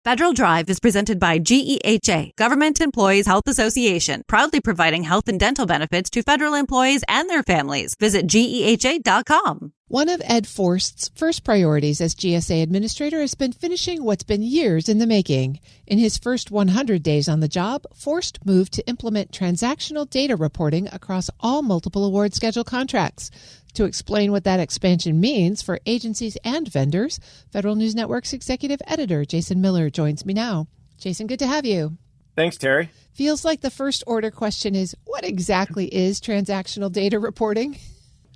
Federal Drive is presented by GEHA, Government Employees Health Association, proudly providing health and dental benefits to federal employees and their families. Visit GEHA.com. One of Ed Forst's first priorities as GSA administrator has been finishing what's been years in the making. In his first 100 days on the job, Forst moved to implement transactional data reporting across all multiple award schedule contracts. To explain what that expansion means for agencies and vendors, Federal News Network's executive editor Jason Miller joins me now. Jason, good to have you. Thanks, Terry. Feels like the first order question is, what exactly is transactional data reporting?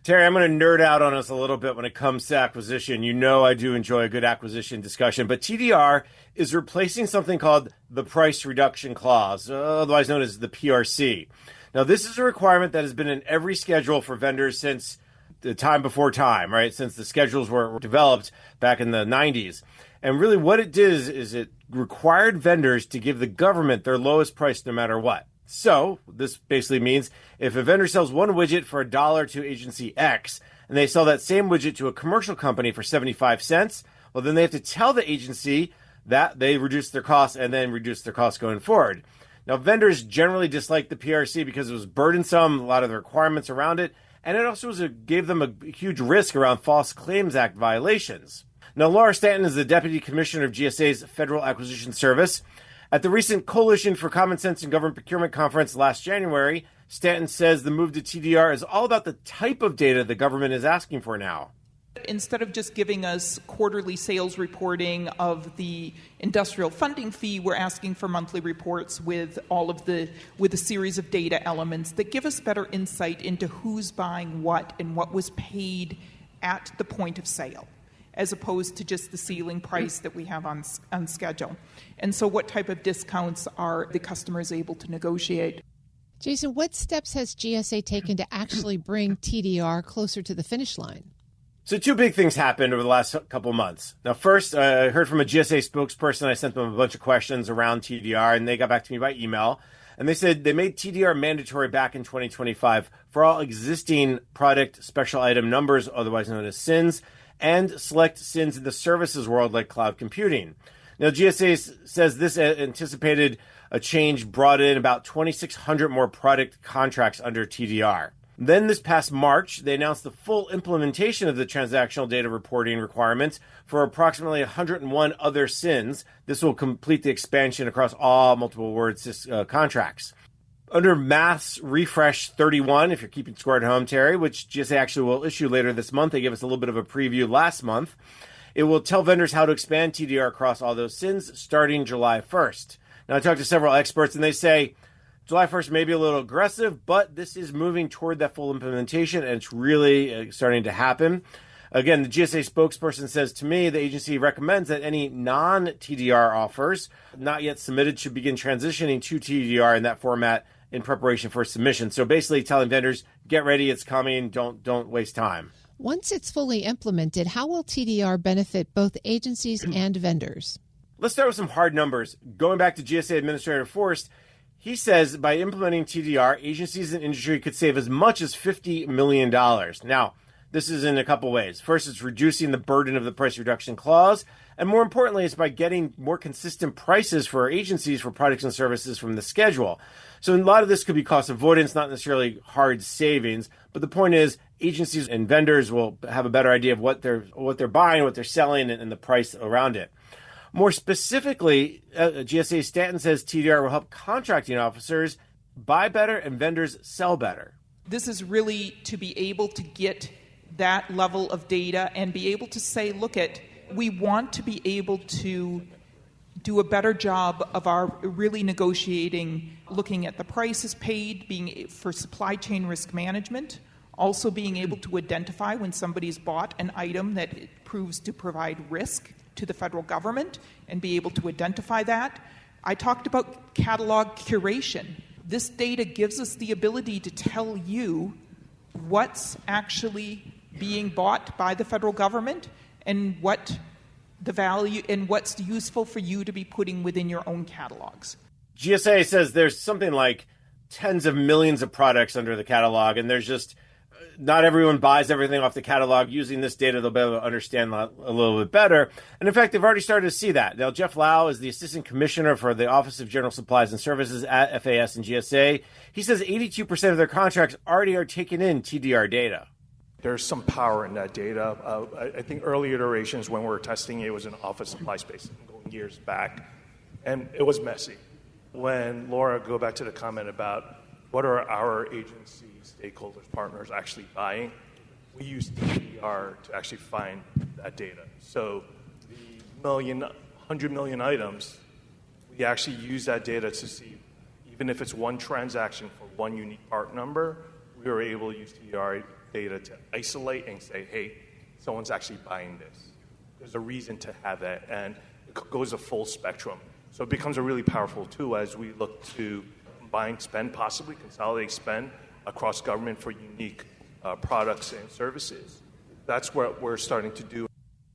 Terry, I'm going to nerd out on us a little bit when it comes to acquisition. You know I do enjoy a good acquisition discussion, but TDR is replacing something called the price reduction clause, otherwise known as the PRC. Now, this is a requirement that has been in every schedule for vendors since the time before time, right? Since the schedules were developed back in the 90s. And really what it did is it required vendors to give the government their lowest price no matter what. So this basically means if a vendor sells one widget for $1 to agency X and they sell that same widget to a commercial company for 75 cents, well, then they have to tell the agency that they reduced their costs and then reduce their costs going forward. Now, vendors generally dislike the PRC because it was burdensome, a lot of the requirements around it, and it also gave them a huge risk around False Claims Act violations. Now, Laura Stanton is the Deputy Commissioner of GSA's Federal Acquisition Service. At the recent Coalition for Common Sense in Government Procurement conference last January, Stanton says the move to TDR is all about the type of data the government is asking for now. Instead of just giving us quarterly sales reporting of the industrial funding fee, we're asking for monthly reports with a series of data elements that give us better insight into who's buying what and what was paid at the point of sale, as opposed to just the ceiling price that we have on schedule. And so what type of discounts are the customers able to negotiate? Jason, what steps has GSA taken to actually bring TDR closer to the finish line? So two big things happened over the last couple of months. Now, first, I heard from a GSA spokesperson. I sent them a bunch of questions around TDR, and they got back to me by email. And they said they made TDR mandatory back in 2025 for all existing product special item numbers, otherwise known as SINs, and select SINs in the services world like cloud computing. Now, GSA says this anticipated a change brought in about 2,600 more product contracts under TDR. Then this past March, they announced the full implementation of the transactional data reporting requirements for approximately 101 other SINs. This will complete the expansion across all multiple words contracts. Under Math's Refresh 31, if you're keeping score at home, Terry, which GSA actually will issue later this month, they gave us a little bit of a preview last month. It will tell vendors how to expand TDR across all those SINs starting July 1st. Now, I talked to several experts, and they say July 1st may be a little aggressive, but this is moving toward that full implementation, and it's really starting to happen. Again, the GSA spokesperson says to me, the agency recommends that any non-TDR offers not yet submitted should begin transitioning to TDR in that format in preparation for submission. So basically telling vendors, get ready, it's coming, don't waste time. Once it's fully implemented, how will TDR benefit both agencies and vendors? Let's start with some hard numbers. Going back to GSA Administrator Forst, he says by implementing TDR, agencies and industry could save as much as $50 million. Now, this is in a couple ways. First, it's reducing the burden of the price reduction clause. And more importantly, it's by getting more consistent prices for agencies for products and services from the schedule. So a lot of this could be cost avoidance, not necessarily hard savings. But the point is, agencies and vendors will have a better idea of what they're buying, what they're selling, and the price around it. More specifically, GSA Stanton says TDR will help contracting officers buy better and vendors sell better. This is really to be able to get that level of data and be able to say, we want to be able to do a better job of our really negotiating, looking at the prices paid, being for supply chain risk management, also being able to identify when somebody's bought an item that proves to provide risk to the federal government and be able to identify that. I talked about catalog curation. This data gives us the ability to tell you what's actually being bought by the federal government and what the value and what's useful for you to be putting within your own catalogs. GSA says there's something like tens of millions of products under the catalog, and there's just not everyone buys everything off the catalog. Using this data, they'll be able to understand a little bit better. And in fact, they've already started to see that. Now, Jeff Lau is the Assistant Commissioner for the Office of General Supplies and Services at FAS and GSA. He says 82% of their contracts already are taking in TDR data. There's some power in that data. I think early iterations when we were testing it was in office supply space, going years back, and it was messy. When Laura, go back to the comment about what are our agency stakeholders, partners actually buying, we use TDR to actually find that data. So the 100 million items, we actually use that data to see, even if it's one transaction for one unique part number, we were able to use TDR data to isolate and say, hey, someone's actually buying this. There's a reason to have that, and it goes a full spectrum. So it becomes a really powerful tool as we look to combine spend, possibly consolidate spend across government for unique products and services. That's what we're starting to do.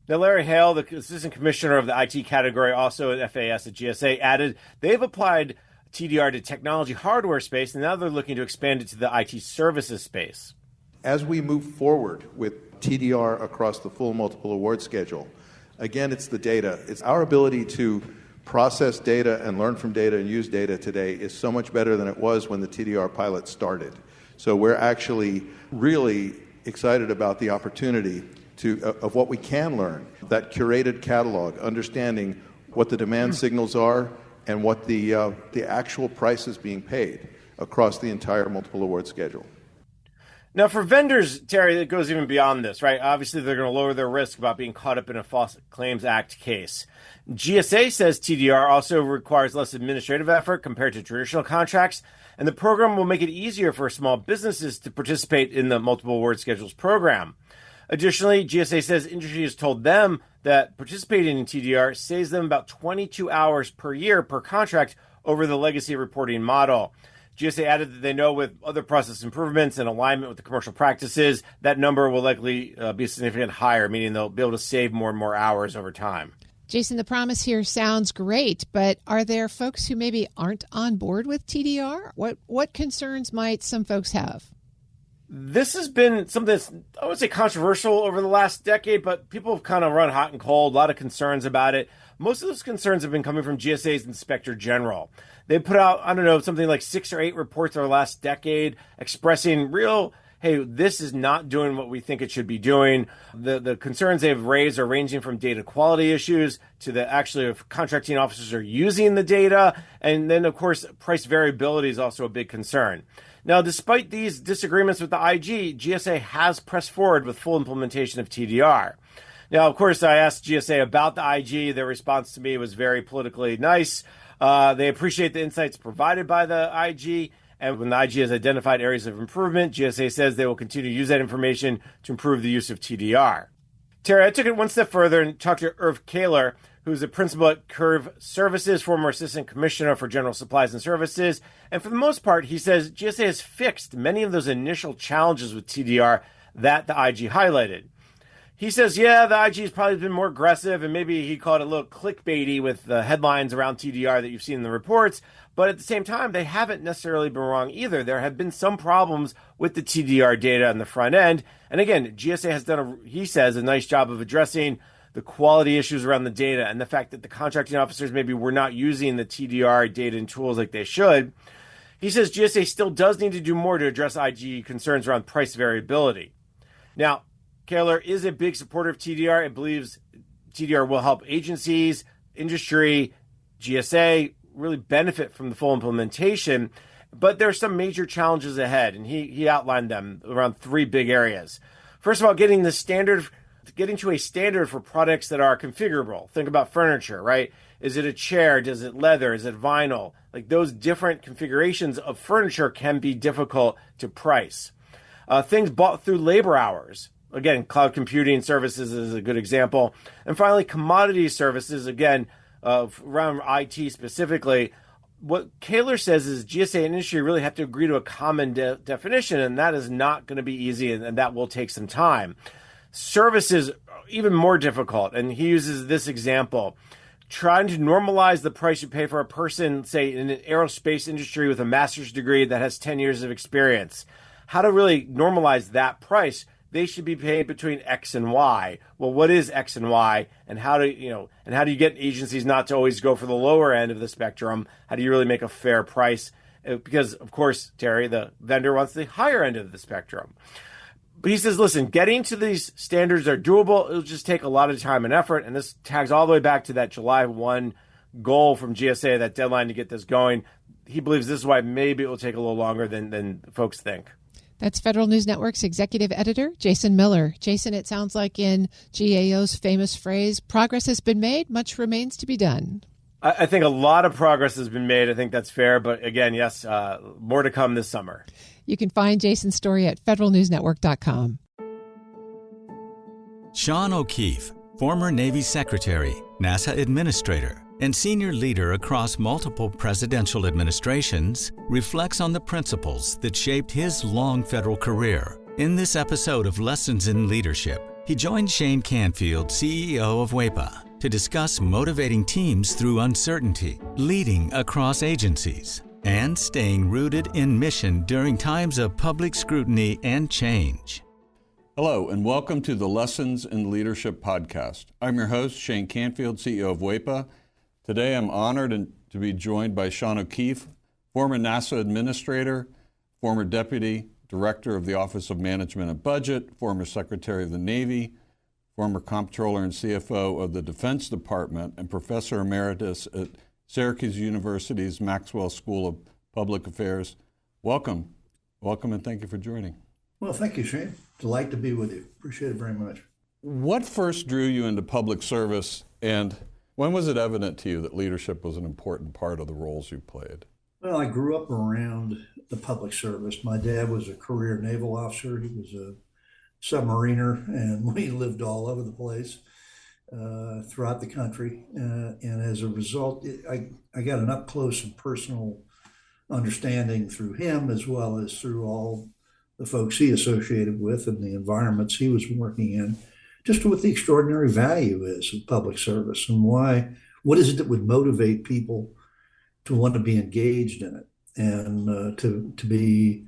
Now, Larry Hale, the Assistant Commissioner of the IT category, also at FAS at GSA, added they've applied TDR to technology hardware space, and now they're looking to expand it to the IT services space. As we move forward with TDR across the full multiple award schedule, again, it's the data. It's our ability to process data and learn from data and use data today is so much better than it was when the TDR pilot started. So we're actually really excited about the opportunity of what we can learn, that curated catalog, understanding what the demand signals are and what the actual price is being paid across the entire multiple award schedule. Now, for vendors, Terry, it goes even beyond this, right? Obviously, they're going to lower their risk about being caught up in a False Claims Act case. GSA says TDR also requires less administrative effort compared to traditional contracts, and the program will make it easier for small businesses to participate in the multiple award schedules program. Additionally, GSA says industry has told them that participating in TDR saves them about 22 hours per year per contract over the legacy reporting model. GSA added that they know with other process improvements and alignment with the commercial practices, that number will likely be significantly higher, meaning they'll be able to save more and more hours over time. Jason, the promise here sounds great, but are there folks who maybe aren't on board with TDR? What concerns might some folks have? This has been something that's, I would say, controversial over the last decade, but people have kind of run hot and cold, a lot of concerns about it. Most of those concerns have been coming from GSA's Inspector General. They put out, something like 6 or 8 reports over the last decade expressing hey, this is not doing what we think it should be doing. The concerns they've raised are ranging from data quality issues to the actually if contracting officers are using the data. And then, of course, price variability is also a big concern. Now, despite these disagreements with the IG, GSA has pressed forward with full implementation of TDR. Now, of course, I asked GSA about the IG. Their response to me was very politically nice. They appreciate the insights provided by the IG. And when the IG has identified areas of improvement, GSA says they will continue to use that information to improve the use of TDR. Terry, I took it one step further and talked to Irv Kaler, who's a principal at Curve Services, former assistant commissioner for general supplies and services. And for the most part, he says GSA has fixed many of those initial challenges with TDR that the IG highlighted. He says, the IG has probably been more aggressive, and maybe he called it a little clickbaity with the headlines around TDR that you've seen in the reports. But at the same time, they haven't necessarily been wrong either. There have been some problems with the TDR data on the front end. And again, GSA has done, he says, a nice job of addressing the quality issues around the data and the fact that the contracting officers maybe were not using the TDR data and tools like they should. He says GSA still does need to do more to address IG concerns around price variability. Now, Kaler is a big supporter of TDR and believes TDR will help agencies, industry, GSA really benefit from the full implementation. But there are some major challenges ahead, and he outlined them around 3 big areas. First of all, getting to a standard for products that are configurable. Think about furniture, right? Is it a chair? Is it leather? Is it vinyl? Like those different configurations of furniture can be difficult to price. Things bought through labor hours. Again, cloud computing services is a good example. And finally, commodity services, again, around IT specifically. What Kaler says is GSA and industry really have to agree to a common definition, and that is not going to be easy, and that will take some time. Services, even more difficult, and he uses this example. Trying to normalize the price you pay for a person, say, in an aerospace industry with a master's degree that has 10 years of experience. how to really normalize that price. They should be paid between X and Y. Well, what is X and Y, and how do you get agencies not to always go for the lower end of the spectrum? How do you really make a fair price? Because of course, Terry, the vendor wants the higher end of the spectrum. But he says, listen, getting to these standards are doable. It'll just take a lot of time and effort. And this tags all the way back to that July 1 goal from GSA, that deadline to get this going. He believes this is why maybe it will take a little longer than folks think. That's Federal News Network's executive editor, Jason Miller. Jason, it sounds like in GAO's famous phrase, progress has been made, much remains to be done. I think a lot of progress has been made. I think that's fair. But again, yes, more to come this summer. You can find Jason's story at federalnewsnetwork.com. Sean O'Keefe, former Navy Secretary, NASA Administrator, and senior leader across multiple presidential administrations, reflects on the principles that shaped his long federal career. In this episode of Lessons in Leadership, he joined Shane Canfield, CEO of WEPA, to discuss motivating teams through uncertainty, leading across agencies, and staying rooted in mission during times of public scrutiny and change. Hello, and welcome to the Lessons in Leadership podcast. I'm your host, Shane Canfield, CEO of WEPA. Today, I'm honored to be joined by Sean O'Keefe, former NASA Administrator, former Deputy Director of the Office of Management and Budget, former Secretary of the Navy, former Comptroller and CFO of the Defense Department, and Professor Emeritus at Syracuse University's Maxwell School of Public Affairs. Welcome, and thank you for joining. Well, thank you, Shane. Delight to be with you. Appreciate it very much. What first drew you into public service, and when was it evident to you that leadership was an important part of the roles you played? Well, I grew up around the public service. My dad was a career naval officer. He was a submariner, and we lived all over the place throughout the country. And as a result, I got an up close and personal understanding through him, as well as through all the folks he associated with and the environments he was working in, just what the extraordinary value is of public service and what is it that would motivate people to want to be engaged in it and to be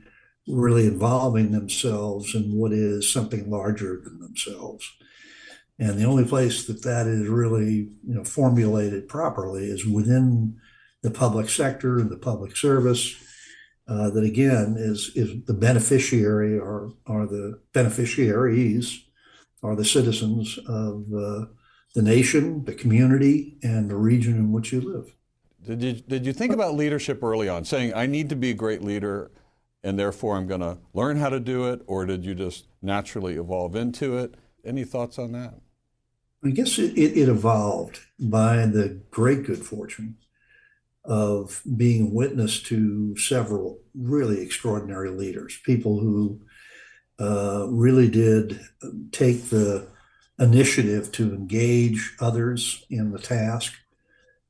really involving themselves in what is something larger than themselves. And the only place that is really formulated properly is within the public sector and the public service. That again is the beneficiary or the beneficiaries are the citizens of the nation, the community, and the region in which you live. Did you think about leadership early on, saying, I need to be a great leader, and therefore I'm going to learn how to do it, or did you just naturally evolve into it? Any thoughts on that? I guess it evolved by the great good fortune of being witness to several really extraordinary leaders, people who really did take the initiative to engage others in the task,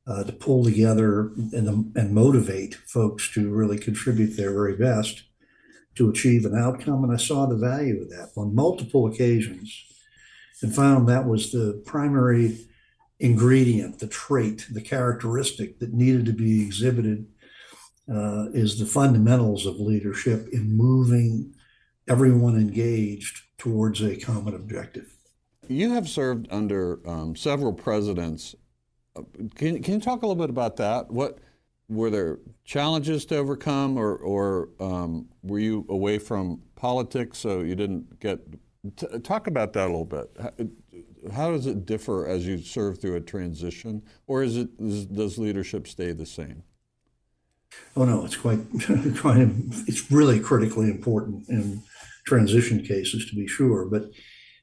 to pull together and motivate folks to really contribute their very best to achieve an outcome. And I saw the value of that on multiple occasions and found that was the primary ingredient, the trait, the characteristic that needed to be exhibited is the fundamentals of leadership in moving everyone engaged towards a common objective. You have served under several presidents. Can you talk a little bit about that? What were there challenges to overcome, or were you away from politics so you didn't get? Talk about that a little bit. How does it differ as you serve through a transition, or does leadership stay the same? Oh no, it's it's really critically important in transition cases, to be sure. But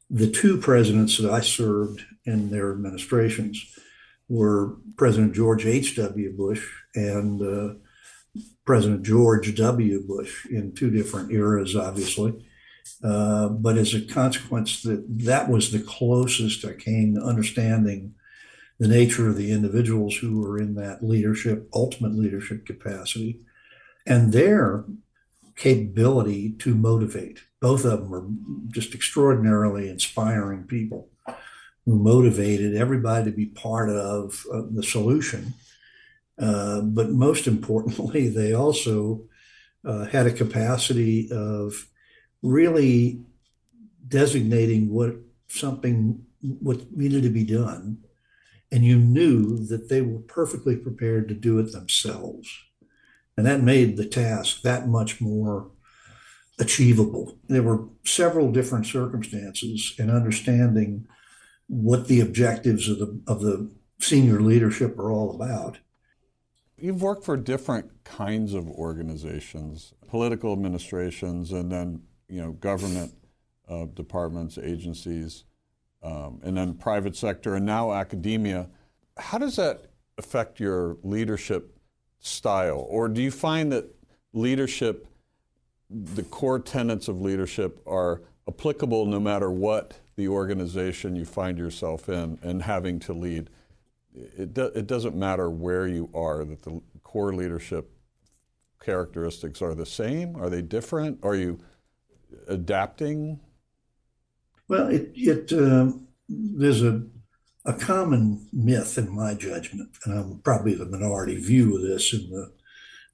the two presidents that I served in their administrations were President George H.W. Bush and President George W. Bush in two different eras, obviously. But as a consequence, that was the closest I came to understanding the nature of the individuals who were in that ultimate leadership capacity, and their capability to motivate. Both of them were just extraordinarily inspiring people who motivated everybody to be part of the solution. But most importantly, they also had a capacity of really designating what needed to be done, and you knew that they were perfectly prepared to do it themselves. And that made the task that much more achievable. There were several different circumstances in understanding what the objectives of the senior leadership are all about. You've worked for different kinds of organizations, political administrations, and then government departments, agencies, and then private sector, and now academia. How does that affect your leadership style? Or do you find that leadership, the core tenets of leadership, are applicable no matter what the organization you find yourself in and having to lead? It doesn't matter where you are, that the core leadership characteristics are the same? Are they different? Are you adapting? Well, there's a common myth in my judgment, and I'm probably the minority view of this in the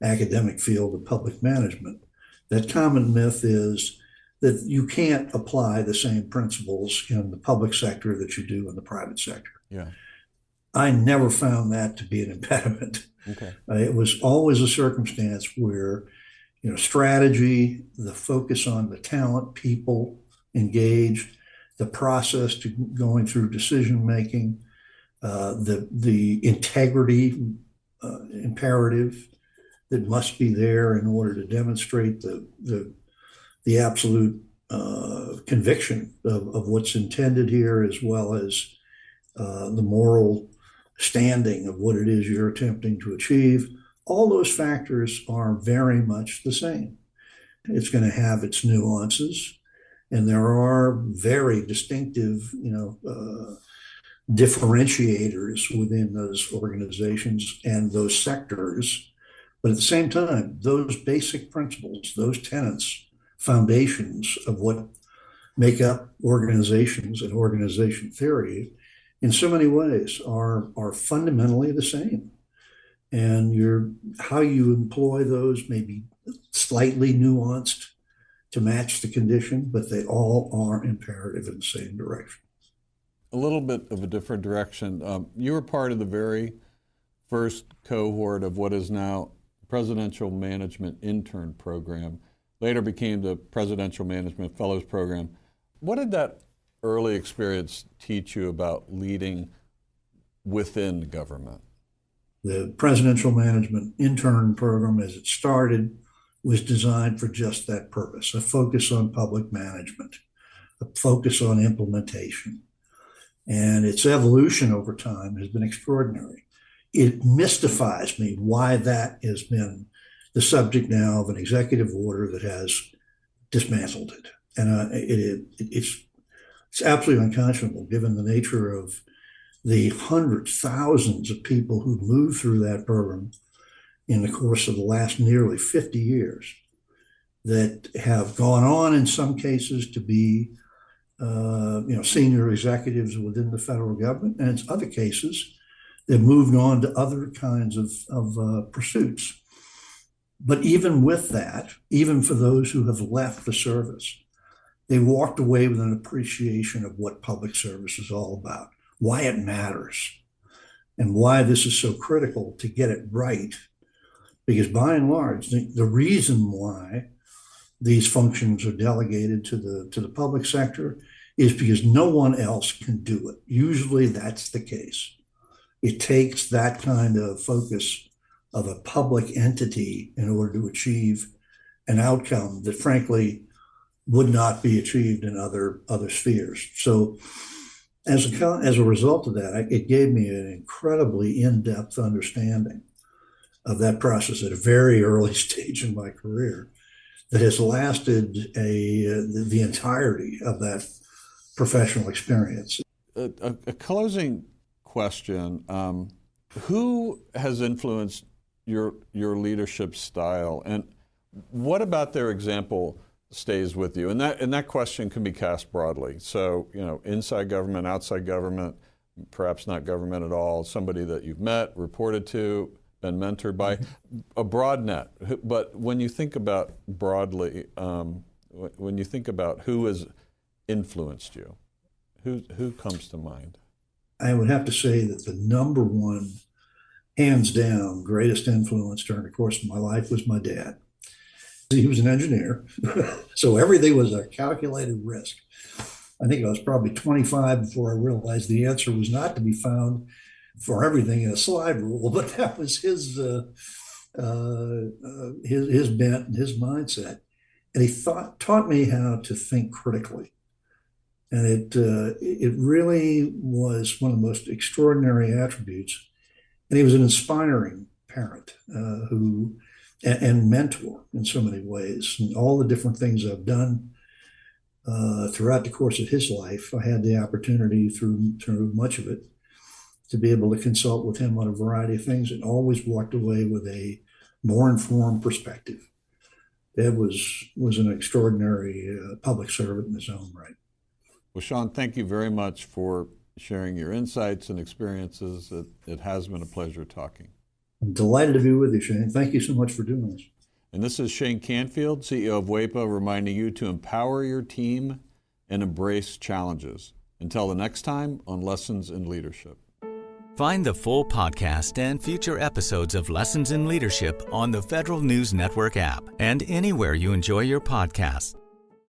academic field of public management. That common myth is that you can't apply the same principles in the public sector that you do in the private sector. Yeah. I never found that to be an impediment. Okay. It was always a circumstance where, strategy, the focus on the talent, people engaged, the process to going through decision making, the integrity imperative that must be there in order to demonstrate the absolute conviction of what's intended here, as well as the moral standing of what it is you're attempting to achieve. All those factors are very much the same. It's going to have its nuances, and there are very distinctive, differentiators within those organizations and those sectors. But at the same time, those basic principles, those tenets, foundations of what make up organizations and organization theory, in so many ways are fundamentally the same. And how you employ those may be slightly nuanced to match the condition, but they all are imperative in the same direction. A little bit of a different direction. You were part of the very first cohort of what is now Presidential Management Intern Program, later became the Presidential Management Fellows Program. What did that early experience teach you about leading within government? The Presidential Management Intern Program, as it started, was designed for just that purpose, a focus on public management, a focus on implementation. And its evolution over time has been extraordinary. It mystifies me why that has been the subject now of an executive order that has dismantled it. And it's absolutely unconscionable, given the nature of the hundreds, thousands of people who've moved through that program in the course of the last nearly 50 years that have gone on in some cases to be senior executives within the federal government, and in other cases they've moved on to other kinds of pursuits. But even with that, even for those who have left the service, they walked away with an appreciation of what public service is all about, why it matters, and why this is so critical to get it right. Because by and large, the reason why these functions are delegated to the public sector is because no one else can do it. Usually that's the case. It takes that kind of focus of a public entity in order to achieve an outcome that frankly would not be achieved in other spheres. So as a result of that, it gave me an incredibly in-depth understanding of that process at a very early stage in my career that has lasted the entirety of that professional experience. A closing question. Who has influenced your leadership style, and what about their example stays with you? And that question can be cast broadly. So, inside government, outside government, perhaps not government at all, somebody that you've met, reported to, been mentored by, a broad net. But when you think about broadly, when you think about who has influenced you, who comes to mind? I would have to say that the number one, hands down, greatest influence during the course of my life was my dad. He was an engineer, so everything was a calculated risk. I think I was probably 25 before I realized the answer was not to be found for everything in a slide rule, but that was his bent and his mindset. And he taught me how to think critically. And it really was one of the most extraordinary attributes. And he was an inspiring parent and mentor in so many ways. And all the different things I've done throughout the course of his life, I had the opportunity through much of it to be able to consult with him on a variety of things, and always walked away with a more informed perspective. Ed was an extraordinary public servant in his own right. Well, Sean, thank you very much for sharing your insights and experiences. It has been a pleasure talking. I'm delighted to be with you, Shane. Thank you so much for doing this. And this is Shane Canfield, CEO of WEPA, reminding you to empower your team and embrace challenges. Until the next time on Lessons in Leadership. Find the full podcast and future episodes of Lessons in Leadership on the Federal News Network app and anywhere you enjoy your podcasts.